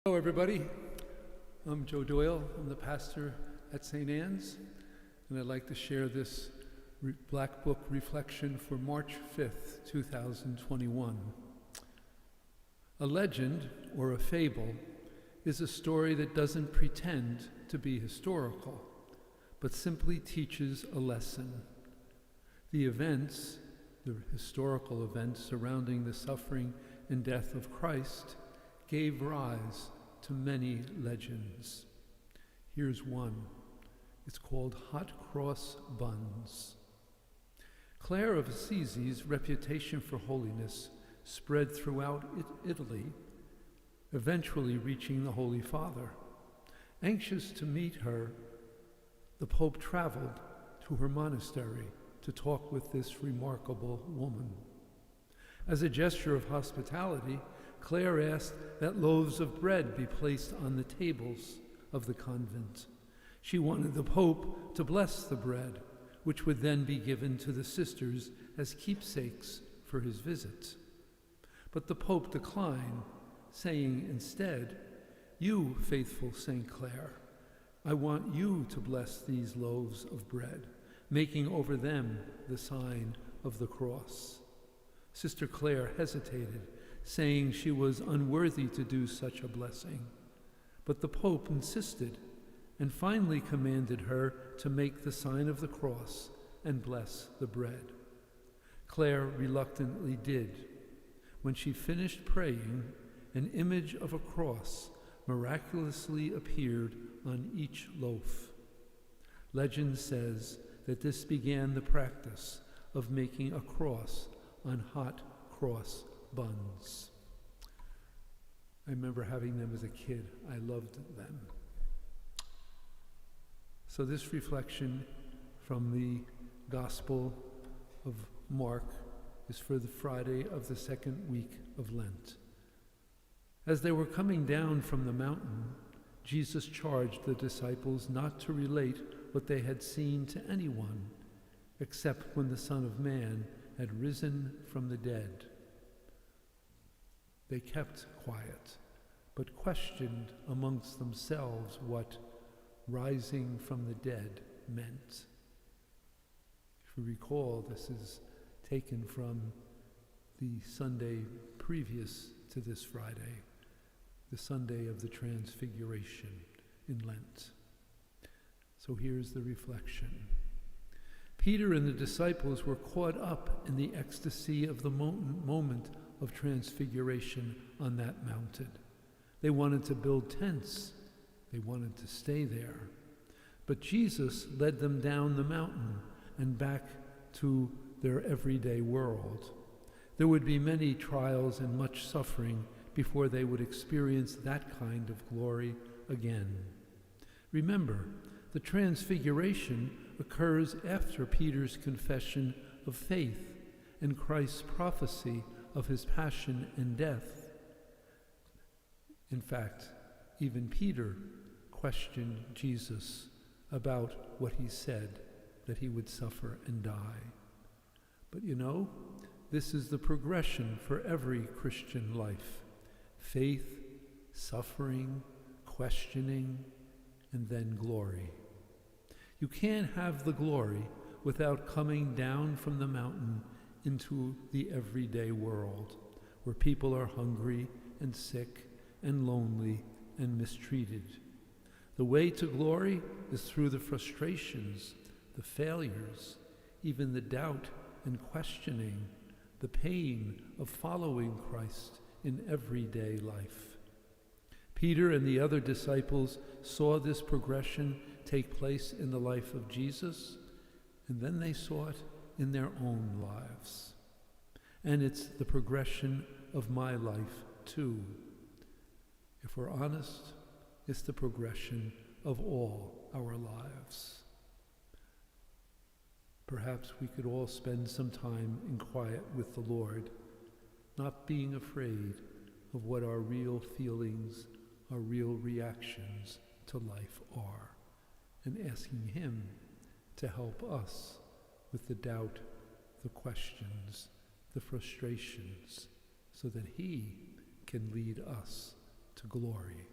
Hello everybody, I'm Joe Doyle. I'm the pastor at St. Anne's, and I'd like to share this Black Book reflection for March 5th, 2021. A legend, or a fable, is a story that doesn't pretend to be historical, but simply teaches a lesson. The historical events surrounding the suffering and death of Christ gave rise to many legends. Here's one. It's called Hot Cross Buns. Clare of Assisi's reputation for holiness spread throughout Italy, eventually reaching the Holy Father. Anxious to meet her, the Pope traveled to her monastery to talk with this remarkable woman. As a gesture of hospitality, Clare asked that loaves of bread be placed on the tables of the convent. She wanted the Pope to bless the bread, which would then be given to the sisters as keepsakes for his visit. But the Pope declined, saying instead, "You, faithful St. Clare, I want you to bless these loaves of bread, making over them the sign of the cross." Sister Clare hesitated, saying she was unworthy to do such a blessing. But the Pope insisted and finally commanded her to make the sign of the cross and bless the bread. Clare reluctantly did. When she finished praying, an image of a cross miraculously appeared on each loaf. Legend says that this began the practice of making a cross on hot cross buns. I remember having them as a kid. I loved them. So this reflection from the Gospel of Mark is for the Friday of the second week of Lent. As they were coming down from the mountain, Jesus charged the disciples not to relate what they had seen to anyone, except when the Son of Man had risen from the dead. They kept quiet, but questioned amongst themselves what rising from the dead meant. If you recall, this is taken from the Sunday previous to this Friday, the Sunday of the Transfiguration in Lent. So here's the reflection. Peter and the disciples were caught up in the ecstasy of the moment of transfiguration on that mountain. They wanted to build tents. They wanted to stay there. But Jesus led them down the mountain and back to their everyday world. There would be many trials and much suffering before they would experience that kind of glory again. Remember, the transfiguration occurs after Peter's confession of faith and Christ's prophecy of his passion and death. In fact, even Peter questioned Jesus about what he said, that he would suffer and die. But this is the progression for every Christian life: faith, suffering, questioning, and then glory. You can't have the glory without coming down from the mountain into the everyday world, where people are hungry and sick and lonely and mistreated. The way to glory is through the frustrations, the failures, even the doubt and questioning, the pain of following Christ in everyday life. Peter and the other disciples saw this progression take place in the life of Jesus, and then they saw it in their own lives. And it's the progression of my life too. If we're honest, it's the progression of all our lives. Perhaps we could all spend some time in quiet with the Lord, not being afraid of what our real feelings, our real reactions to life are, and asking Him to help us with the doubt, the questions, the frustrations, so that He can lead us to glory.